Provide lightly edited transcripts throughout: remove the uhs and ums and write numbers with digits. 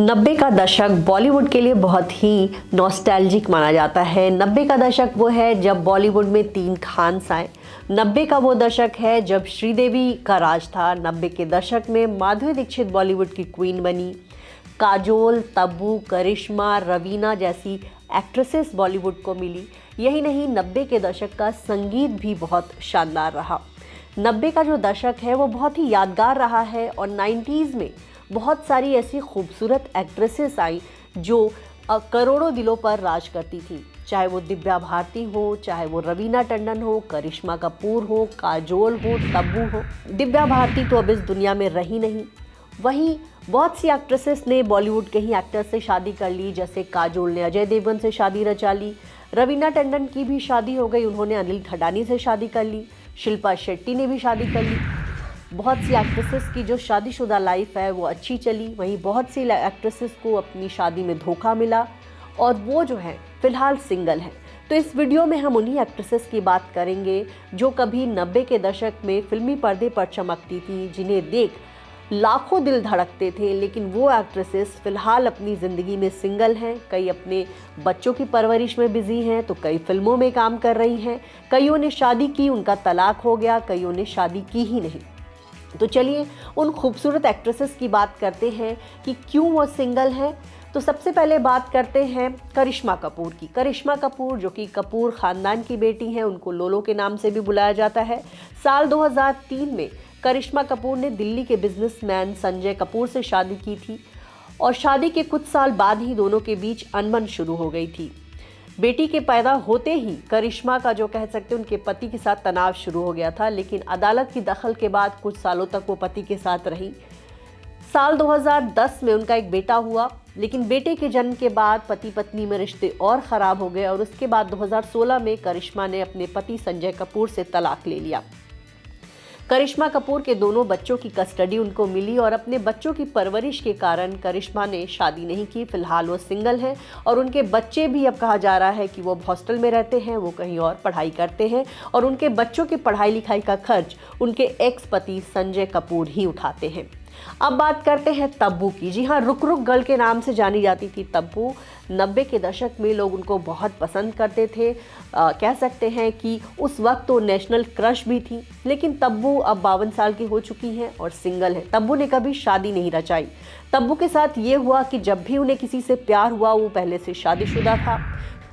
90 का दशक बॉलीवुड के लिए बहुत ही नॉस्टैल्जिक माना जाता है। 90 का दशक वो है जब बॉलीवुड में 3 खान्स आए। 90 का वो दशक है जब श्रीदेवी का राज था। 90 के दशक में माधुरी दीक्षित बॉलीवुड की क्वीन बनी। काजोल, तब्बू, करिश्मा, रवीना जैसी एक्ट्रेसेस बॉलीवुड को मिली। यही नहीं, 90 के दशक का संगीत भी बहुत शानदार रहा। 90 का जो दशक है वो बहुत ही यादगार रहा है और 90s में बहुत सारी ऐसी खूबसूरत एक्ट्रेसेस आई जो करोड़ों दिलों पर राज करती थी। चाहे वो दिव्या भारती हो, चाहे वो रवीना टंडन हो, करिश्मा कपूर हो, काजोल हो, तब्बू हो। दिव्या भारती तो अब इस दुनिया में रही नहीं। वहीं बहुत सी एक्ट्रेसेस ने बॉलीवुड के ही एक्टर से शादी कर ली, जैसे काजोल ने अजय देवगन से शादी रचा ली। रवीना टंडन की भी शादी हो गई, उन्होंने अनिल खडानी से शादी कर ली। शिल्पा शेट्टी ने भी शादी कर ली। बहुत सी एक्ट्रेसेस की जो शादीशुदा लाइफ है वो अच्छी चली। वहीं बहुत सी एक्ट्रेसेस को अपनी शादी में धोखा मिला और वो जो है फिलहाल सिंगल है। तो इस वीडियो में हम उन्हीं एक्ट्रेसेस की बात करेंगे जो कभी 90 के दशक में फिल्मी पर्दे पर चमकती थी, जिन्हें देख लाखों दिल धड़कते थे। लेकिन वो एक्ट्रेसेस फिलहाल अपनी ज़िंदगी में सिंगल हैं। कई अपने बच्चों की परवरिश में बिजी हैं, तो कई फिल्मों में काम कर रही हैं। कईयों ने शादी की, उनका तलाक हो गया, कईयों ने शादी की ही नहीं। तो चलिए उन खूबसूरत एक्ट्रेसेस की बात करते हैं कि क्यों वो सिंगल हैं। तो सबसे पहले बात करते हैं करिश्मा कपूर की। करिश्मा कपूर जो कि कपूर ख़ानदान की बेटी हैं, उनको लोलो के नाम से भी बुलाया जाता है। साल 2003 में करिश्मा कपूर ने दिल्ली के बिजनेसमैन संजय कपूर से शादी की थी और शादी के कुछ साल बाद ही दोनों के बीच अनबन शुरू हो गई थी। बेटी के पैदा होते ही करिश्मा का जो कह सकते हैं उनके पति के साथ तनाव शुरू हो गया था, लेकिन अदालत की दखल के बाद कुछ सालों तक वो पति के साथ रही। साल 2010 में उनका एक बेटा हुआ, लेकिन बेटे के जन्म के बाद पति पत्नी में रिश्ते और ख़राब हो गए और उसके बाद 2016 में करिश्मा ने अपने पति संजय कपूर से तलाक ले लिया। करिश्मा कपूर के दोनों बच्चों की कस्टडी उनको मिली और अपने बच्चों की परवरिश के कारण करिश्मा ने शादी नहीं की। फिलहाल वो सिंगल हैं और उनके बच्चे भी अब कहा जा रहा है कि वो हॉस्टल में रहते हैं, वो कहीं और पढ़ाई करते हैं और उनके बच्चों की पढ़ाई लिखाई का खर्च उनके एक्स पति संजय कपूर ही उठाते हैं। अब बात करते हैं तब्बू की। जी हाँ, रुक रुक गर्ल के नाम से जानी जाती थी तब्बू। 90 के दशक में लोग उनको बहुत पसंद करते थे। कह सकते हैं कि उस वक्त तो नेशनल क्रश भी थी। लेकिन तब्बू अब 52 साल की हो चुकी हैं और सिंगल है। तब्बू ने कभी शादी नहीं रचाई। तब्बू के साथ ये हुआ कि जब भी उन्हें किसी से प्यार हुआ वो पहले से शादीशुदा था,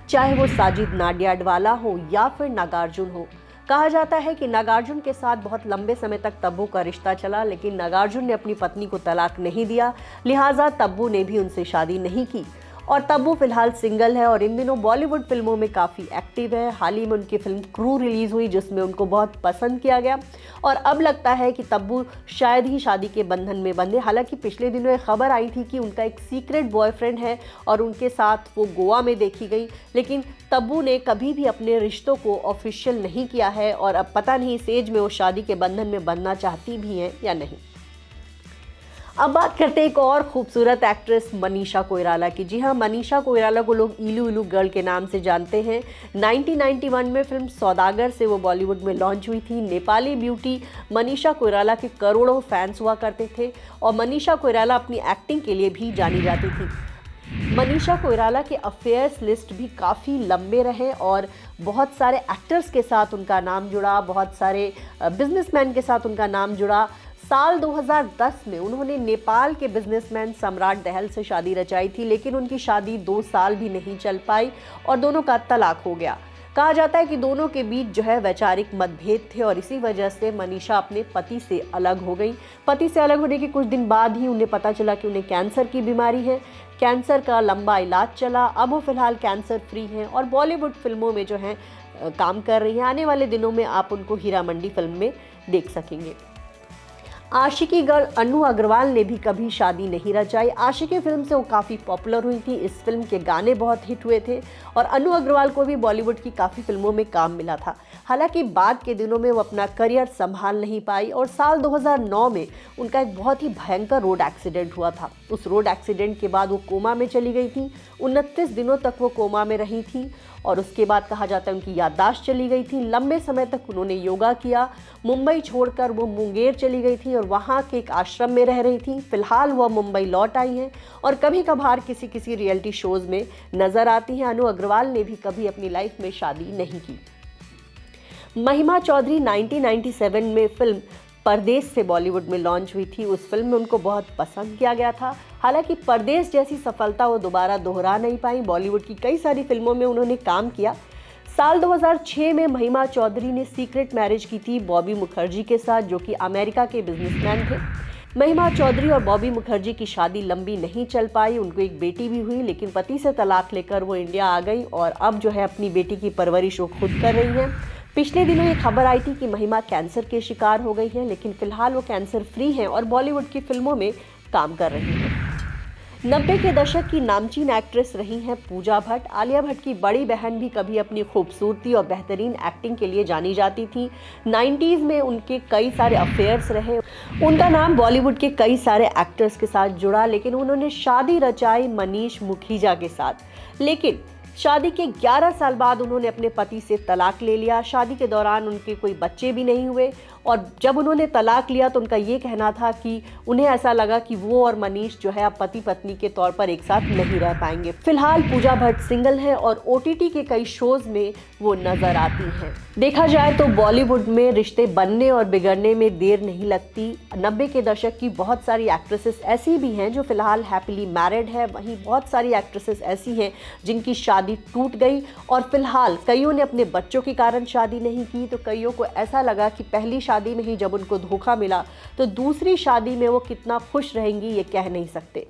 चाहे वो साजिद नाडियाडवाला हो या फिर नागार्जुन हो। कहा जाता है कि नागार्जुन के साथ बहुत लंबे समय तक तब्बू का रिश्ता चला, लेकिन नागार्जुन ने अपनी पत्नी को तलाक नहीं दिया, लिहाजा तब्बू ने भी उनसे शादी नहीं की और तब्बू फिलहाल सिंगल है और इन दिनों बॉलीवुड फिल्मों में काफ़ी एक्टिव है। हाल ही में उनकी फिल्म क्रू रिलीज़ हुई जिसमें उनको बहुत पसंद किया गया और अब लगता है कि तब्बू शायद ही शादी के बंधन में बंधे। हालांकि पिछले दिनों एक खबर आई थी कि उनका एक सीक्रेट बॉयफ्रेंड है और उनके साथ वो गोवा में देखी गई, लेकिन तब्बू ने कभी भी अपने रिश्तों को ऑफिशियल नहीं किया है और अब पता नहीं इस एज में वो शादी के बंधन में बंधना चाहती भी हैं या नहीं। अब बात करते हैं एक और खूबसूरत एक्ट्रेस मनीषा कोइराला की। जी हाँ, मनीषा कोइराला को लोग इलू इलू गर्ल के नाम से जानते हैं। 1991 में फिल्म सौदागर से वो बॉलीवुड में लॉन्च हुई थी। नेपाली ब्यूटी मनीषा कोइराला के करोड़ों फैंस हुआ करते थे और मनीषा कोइराला अपनी एक्टिंग के लिए भी जानी जाती थी। मनीषा कोइराला के अफेयर्स लिस्ट भी काफ़ी लंबे रहे और बहुत सारे एक्टर्स के साथ उनका नाम जुड़ा, बहुत सारे बिजनेसमैन के साथ उनका नाम जुड़ा। साल 2010 में उन्होंने नेपाल के बिजनेसमैन सम्राट दहल से शादी रचाई थी, लेकिन उनकी शादी 2 साल भी नहीं चल पाई और दोनों का तलाक हो गया। कहा जाता है कि दोनों के बीच जो है वैचारिक मतभेद थे और इसी वजह से मनीषा अपने पति से अलग हो गई। पति से अलग होने के कुछ दिन बाद ही उन्हें पता चला कि उन्हें कैंसर की बीमारी है। कैंसर का लंबा इलाज चला, अब वो फिलहाल कैंसर फ्री हैं और बॉलीवुड फिल्मों में जो है काम कर रही हैं। आने वाले दिनों में आप उनको हीरा मंडी फिल्म में देख सकेंगे। आशिकी गर्ल अनु अग्रवाल ने भी कभी शादी नहीं रचाई। आशिकी फिल्म से वो काफ़ी पॉपुलर हुई थी। इस फिल्म के गाने बहुत हिट हुए थे और अनु अग्रवाल को भी बॉलीवुड की काफ़ी फिल्मों में काम मिला था। हालांकि बाद के दिनों में वो अपना करियर संभाल नहीं पाई और साल 2009 में उनका एक बहुत ही भयंकर रोड एक्सीडेंट हुआ था। उस रोड एक्सीडेंट के बाद वो कोमा में चली गई थी। 29 दिनों तक वो कोमा में रही थी और उसके बाद कहा जाता है उनकी याददाश्त चली गई थी। लंबे समय तक उन्होंने योगा किया। मुंबई छोड़कर वो मुंगेर चली गई थी और वहाँ के एक आश्रम में रह रही थी। फिलहाल वह मुंबई लौट आई हैं और कभी कभार किसी रियलिटी शोज़ में नज़र आती हैं। अनु अग्रवाल ने भी कभी अपनी लाइफ में शादी नहीं की। महिमा चौधरी 1997 में फिल्म परदेस से बॉलीवुड में लॉन्च हुई थी। उस फिल्म में उनको बहुत पसंद किया गया था। हालांकि परदेस जैसी सफलता वो दोबारा दोहरा नहीं पाई। बॉलीवुड की कई सारी फिल्मों में उन्होंने काम किया। साल 2006 में महिमा चौधरी ने सीक्रेट मैरिज की थी बॉबी मुखर्जी के साथ, जो कि अमेरिका के बिजनेसमैन थे। महिमा चौधरी और बॉबी मुखर्जी की शादी लंबी नहीं चल पाई। उनको एक बेटी भी हुई, लेकिन पति से तलाक लेकर वो इंडिया आ गई और अब जो है अपनी बेटी की परवरिश वो खुद कर रही हैं। पिछले दिनों ये खबर आई थी कि महिमा कैंसर के शिकार हो गई हैं, लेकिन फिलहाल वो कैंसर फ्री हैं और बॉलीवुड की फिल्मों में काम कर रही हैं। 90 के दशक की नामचीन एक्ट्रेस रही हैं पूजा भट्ट। आलिया भट्ट की बड़ी बहन भी कभी अपनी खूबसूरती और बेहतरीन एक्टिंग के लिए जानी जाती थी। 90s में उनके कई सारे अफेयर्स रहे। उनका नाम बॉलीवुड के कई सारे एक्टर्स के साथ जुड़ा, लेकिन उन्होंने शादी रचाई मनीष मुखीजा के साथ। लेकिन शादी के 11 साल बाद उन्होंने अपने पति से तलाक ले लिया। शादी के दौरान उनके कोई बच्चे भी नहीं हुए और जब उन्होंने तलाक लिया तो उनका ये कहना था कि उन्हें ऐसा लगा कि वो और मनीष जो है अब पति पत्नी के तौर पर एक साथ नहीं रह पाएंगे। फिलहाल पूजा भट्ट सिंगल हैं और OTT के कई शोज में वो नजर आती हैं। देखा जाए तो बॉलीवुड में रिश्ते बनने और बिगड़ने में देर नहीं लगती। 90 के दशक की बहुत सारी एक्ट्रेसेस ऐसी भी हैं जो फिलहाल हैप्पीली मैरिड है। वहीं बहुत सारी एक्ट्रेसेस ऐसी हैं जिनकी शादी टूट गई और फिलहाल कईयों ने अपने बच्चों के कारण शादी नहीं की, तो कईयों को ऐसा लगा कि पहली शादी में ही जब उनको धोखा मिला तो दूसरी शादी में वो कितना खुश रहेंगी ये कह नहीं सकते।